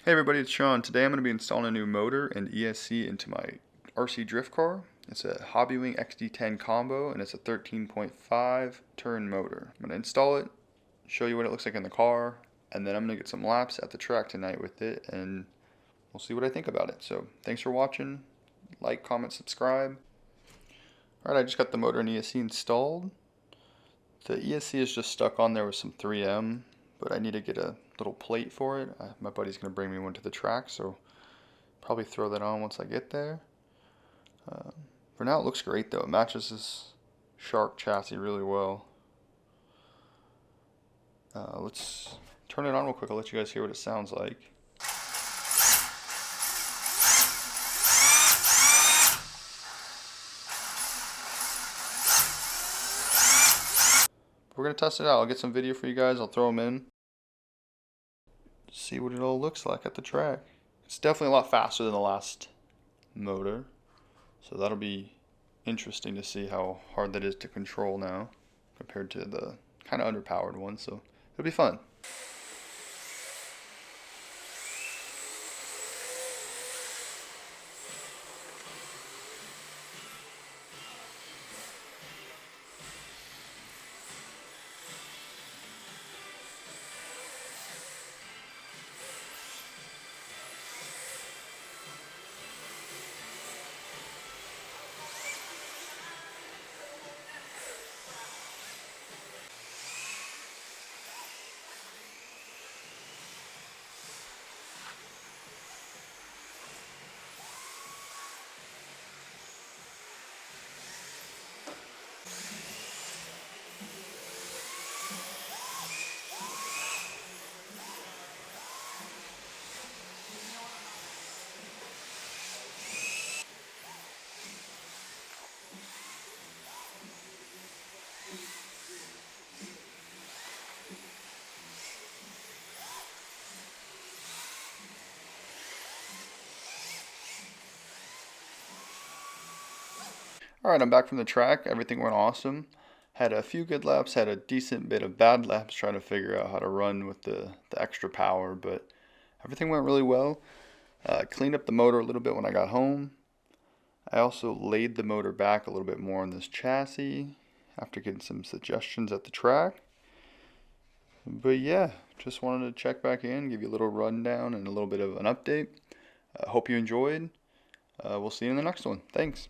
Hey everybody, it's Sean. Today I'm going to be installing a new motor and ESC into my RC drift car. It's a HobbyWing XD10 combo and it's a 13.5 turn motor. I'm going to install it, show you what it looks like in the car, and then I'm going to get some laps at the track tonight with it and we'll see what I think about it. So thanks for watching. Like, comment, subscribe. Alright, I just got the motor and ESC installed. The ESC is just stuck on there with some 3M, but I need to get a little plate for it. My buddy's going to bring me one to the track, so probably throw that on once I get there. For now it looks great though. It matches this Shark chassis really well. Let's turn it on real quick. I'll let you guys hear what it sounds like. We're going to test it out. I'll get some video for you guys. I'll throw them in. See what it all looks like at the track. It's definitely a lot faster than the last motor. So that'll be interesting to see how hard that is to control now compared to the kind of underpowered one. So it'll be fun. Alright, I'm back from the track. Everything went awesome. Had a few good laps, had a decent bit of bad laps trying to figure out how to run with the extra power, but everything went really well. Cleaned up the motor a little bit when I got home. I also laid the motor back a little bit more on this chassis after getting some suggestions at the track. But yeah, just wanted to check back in, give you a little rundown and a little bit of an update. Hope you enjoyed. We'll see you in the next one. Thanks.